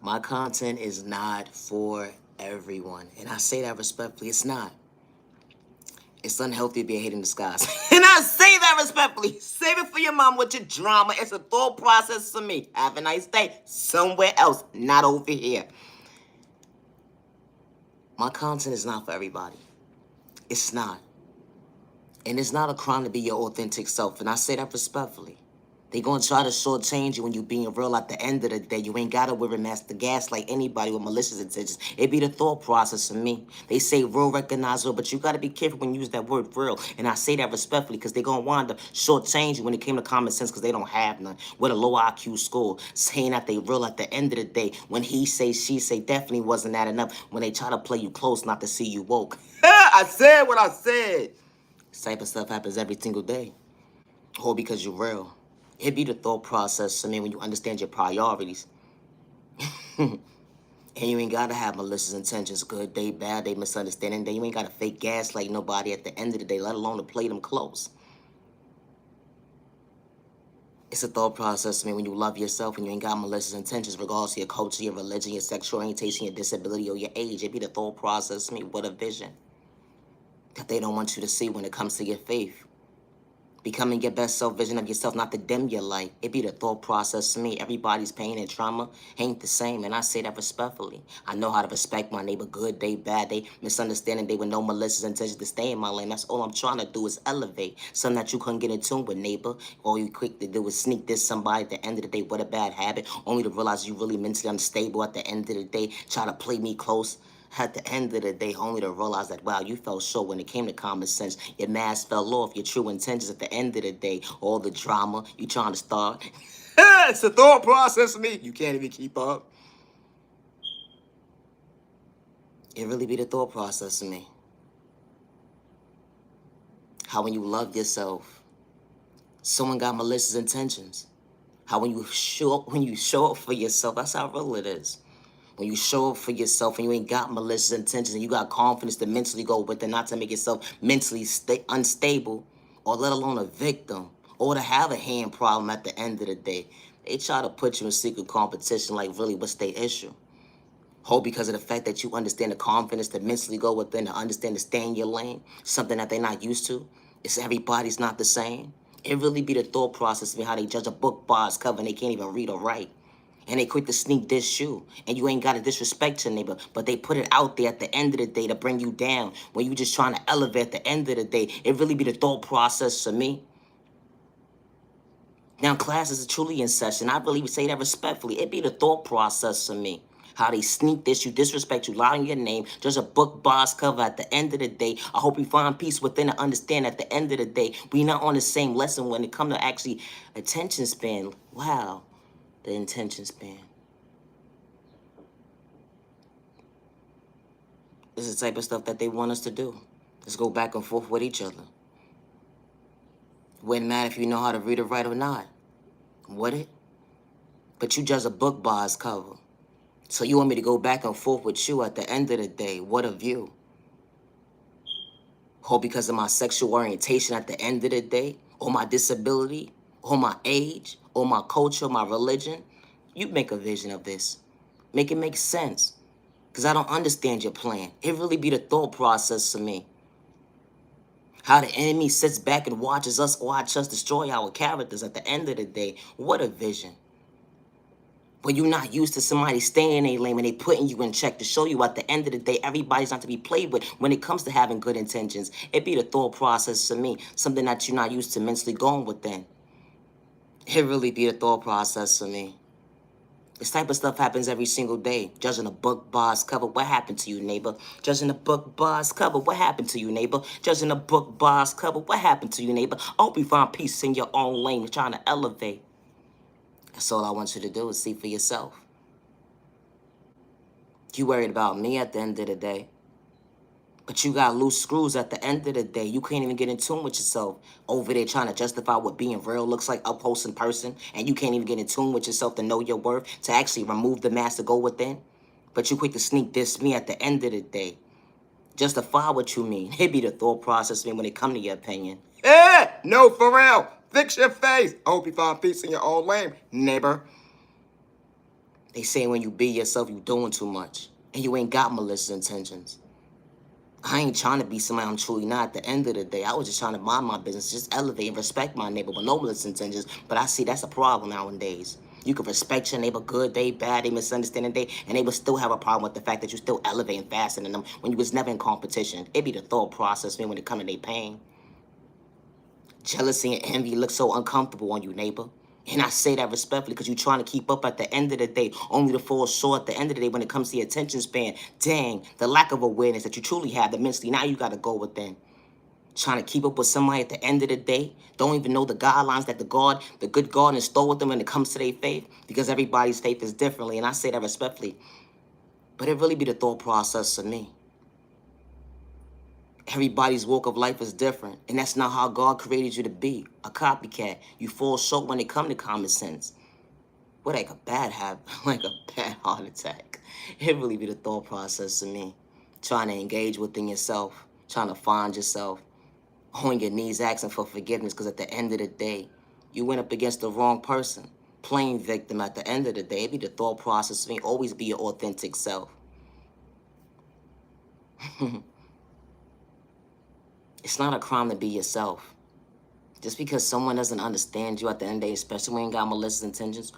My content is not for everyone. And I say that respectfully. It's not. It's unhealthy to be a hate in disguise. And I say that respectfully. Save it for your mom with your drama. It's a thought process for me. Have a nice day. Somewhere else, not over here. My content is not for everybody. It's not. And it's not a crime to be your authentic self. And I say that respectfully. They gonna try to shortchange you when you being real. At the end of the day, you ain't gotta wear a mask to gaslight anybody with malicious intentions. It be the thought process for me. They say real recognize real, but you gotta be careful when you use that word real. And I say that respectfully because they gonna want to shortchange you when it came to common sense because they don't have none. With a low IQ score, saying that they real at the end of the day. When he say, she say, definitely wasn't that enough. When they try to play you close, not to see you woke. I said what I said. This type of stuff happens every single day. All because you're real. It be the thought process, I mean, when you understand your priorities. And you ain't gotta have malicious intentions, good day, bad day, misunderstanding day. You ain't gotta fake gaslight nobody at the end of the day, let alone to play them close. It's a thought process, I mean, when you love yourself and you ain't got malicious intentions, regardless of your culture, your religion, your sexual orientation, your disability, or your age. It be the thought process, I mean, what a vision that they don't want you to see when it comes to your faith. Becoming your best self vision of yourself, not to dim your light. It be the thought process to me. Everybody's pain and trauma ain't the same, and I say that respectfully. I know how to respect my neighbor, good day, bad day, misunderstanding day with no malicious intentions to stay in my lane. That's all I'm trying to do is elevate. Something that you couldn't get in tune with, neighbor. All you quick to do is sneak this somebody at the end of the day. What a bad habit. Only to realize you really mentally unstable at the end of the day. Try to play me close. At the end of the day, only to realize that, wow, you fell short when it came to common sense. Your mask fell off, your true intentions at the end of the day. All the drama you trying to start. It's a thought process for me. You can't even keep up. It really be the thought process for me. How when you love yourself, someone got malicious intentions. How when you show up for yourself, that's how real it is. When you show up for yourself and you ain't got malicious intentions and you got confidence to mentally go with it, not to make yourself mentally unstable or let alone a victim or to have a hand problem at the end of the day. They try to put you in secret competition like really what's their issue? Whole because of the fact that you understand the confidence to mentally go within, to understand to stay in your lane, something that they're not used to. It's everybody's not the same. It really be the thought process of how they judge a book by its cover and they can't even read or write. And they quick to sneak this you. And you ain't got to disrespect your neighbor. But they put it out there at the end of the day to bring you down. When you just trying to elevate at the end of the day. It really be the thought process for me. Now classes are truly in session. I really would say that respectfully. It be the thought process for me. How they sneak this, you disrespect you, lie on your name, just a book boss cover at the end of the day. I hope you find peace within and understand at the end of the day, we not on the same lesson when it come to actually attention span. Wow, the attention span. This is the type of stuff that they want us to do. Let's go back and forth with each other. Wouldn't matter if you know how to read or write or not. Would it? But you judge a book by its cover. So you want me to go back and forth with you at the end of the day. What a view. Or because of my sexual orientation at the end of the day, or my disability, or my age, or my culture, my religion. You make a vision of this. Make it make sense. Because I don't understand your plan. It really be the thought process for me. How the enemy sits back and watches us destroy our characters at the end of the day. What a vision. When you're not used to somebody staying in a lane and they putting you in check to show you at the end of the day, everybody's not to be played with when it comes to having good intentions. It be the thought process for me, something that you're not used to mentally going within. It really be the thought process for me. This type of stuff happens every single day. Judging a book by its cover, what happened to you, neighbor? Judging a book by its cover, what happened to you, neighbor? Judging a book by its cover, what happened to you, neighbor? I hope you find peace in your own lane. You're trying to elevate. That's all I want you to do is see for yourself. You worried about me at the end of the day. But you got loose screws at the end of the day. You can't even get in tune with yourself. Over there trying to justify what being real looks like up close in person. And you can't even get in tune with yourself to know your worth. To actually remove the mask to go within. But you quick to sneak this me at the end of the day. Justify what you mean. It be the thought process when it come to your opinion. Yeah, no, for real. Fix your face. I hope you find peace in your own lane, neighbor. They say when you be yourself, you doing too much. And you ain't got malicious intentions. I ain't trying to be somebody I'm truly not. At the end of the day, I was just trying to mind my business, just elevate and respect my neighbor with no malicious intentions. But I see that's a problem nowadays. You can respect your neighbor good day, bad day, misunderstanding day, and they will still have a problem with the fact that you still elevating faster than them when you was never in competition. It be the thought process, man, when it come to their pain. Jealousy and envy look so uncomfortable on you, neighbor. And I say that respectfully because you're trying to keep up at the end of the day, only to fall short at the end of the day when it comes to your attention span. Dang, the lack of awareness that you truly have immensely. Now you got to go within. Trying to keep up with somebody at the end of the day, don't even know the guidelines that the good God installed with them when it comes to their faith, because everybody's faith is differently. And I say that respectfully. But it really be the thought process for me. Everybody's walk of life is different, and that's not how God created you to be, a copycat. You fall short when it comes to common sense. What, like a bad habit, like a bad heart attack. It really be the thought process to me. Trying to engage within yourself, trying to find yourself, on your knees asking for forgiveness, because at the end of the day, you went up against the wrong person. Playing victim at the end of the day, it be the thought process to me. Always be your authentic self. It's not a crime to be yourself. Just because someone doesn't understand you at the end of the day, especially when you got malicious intentions,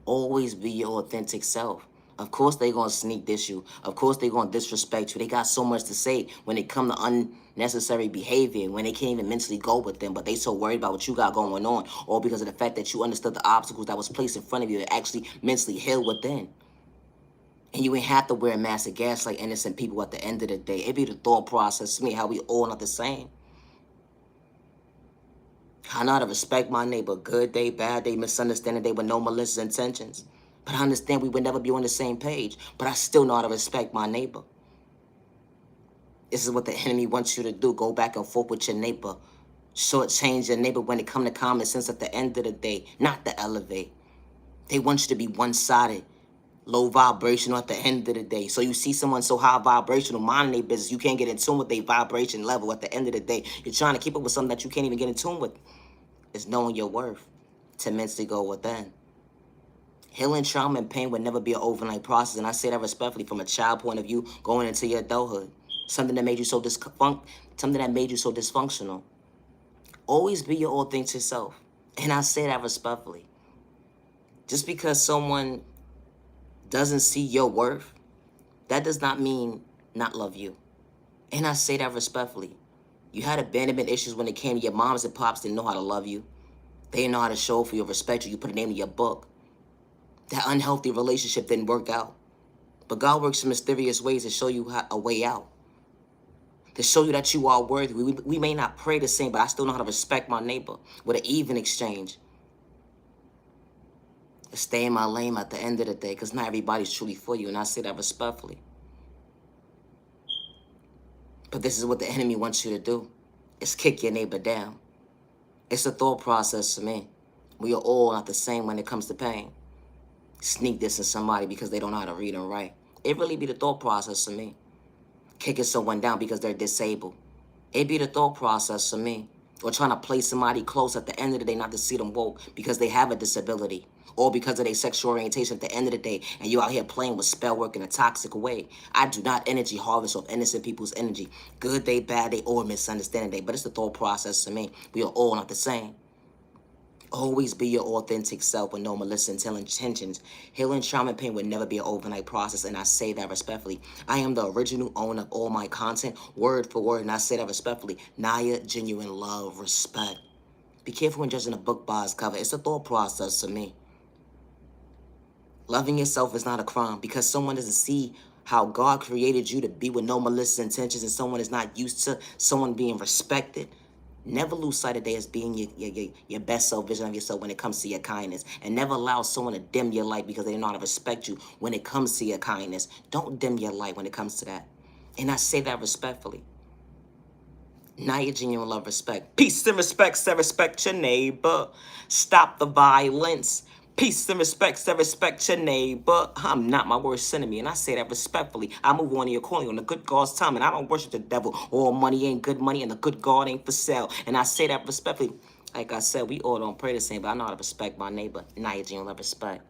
always be your authentic self. Of course they gonna sneak diss you. Of course they gonna disrespect you. They got so much to say when it come to unnecessary behavior, when they can't even mentally go with them, but they so worried about what you got going on, all because of the fact that you understood the obstacles that was placed in front of you and actually mentally healed within. And you ain't have to wear a mask of gas like innocent people at the end of the day. It be the thought process to me, how we all not the same. I know how to respect my neighbor, good day, bad day, misunderstanding day with no malicious intentions. But I understand we would never be on the same page, but I still know how to respect my neighbor. This is what the enemy wants you to do, go back and forth with your neighbor. Shortchange your neighbor when it comes to common sense at the end of the day, not to elevate. They want you to be one-sided, low vibrational at the end of the day. So you see someone so high vibrational, minding their business, you can't get in tune with their vibration level at the end of the day. You're trying to keep up with something that you can't even get in tune with. It's knowing your worth to mentally go within. Healing trauma and pain would never be an overnight process, and I say that respectfully from a child point of view, going into your adulthood. Something that made you so dysfunctional. Always be your authentic self, and I say that respectfully. Just because someone doesn't see your worth, that does not mean not love you. And I say that respectfully. You had abandonment issues when it came to your moms and pops didn't know how to love you. They didn't know how to show for you, respect you. You put a name in your book. That unhealthy relationship didn't work out. But God works in mysterious ways to show you a way out. To show you that you are worthy. We may not pray the same, but I still know how to respect my neighbor with an even exchange. To stay in my lane at the end of the day, because not everybody's truly for you, and I say that respectfully. But this is what the enemy wants you to do. Is kick your neighbor down. It's a thought process to me. We are all not the same when it comes to pain. Sneak this in somebody because they don't know how to read and write. It really be the thought process to me. Kicking someone down because they're disabled. It be the thought process to me. Or trying to play somebody close at the end of the day not to see them woke because they have a disability. Or because of their sexual orientation at the end of the day, and you out here playing with spell work in a toxic way. I do not energy harvest off innocent people's energy. Good day, bad day, or misunderstanding day. But it's the thought process to me. We are all not the same. Always be your authentic self with no malicious intentions. Healing trauma and pain would never be an overnight process, and I say that respectfully. I am the original owner of all my content, word for word, and I say that respectfully. Naya, genuine love, respect. Be careful when judging a book by its cover. It's a thought process to me. Loving yourself is not a crime because someone doesn't see how God created you to be with no malicious intentions, and someone is not used to someone being respected. Never lose sight of that as being your best self vision of yourself when it comes to your kindness. And never allow someone to dim your light because they don't know how to respect you when it comes to your kindness. Don't dim your light when it comes to that. And I say that respectfully. Now your genuine love, respect. Peace and respect, say respect your neighbor. Stop the violence. Peace and respect, say respect your neighbor. I'm not my worst enemy, and I say that respectfully. I move on to your calling on the good God's time, and I don't worship the devil. All money ain't good money, and the good God ain't for sale. And I say that respectfully. Like I said, we all don't pray the same, but I know how to respect my neighbor. Now your genuine love, respect.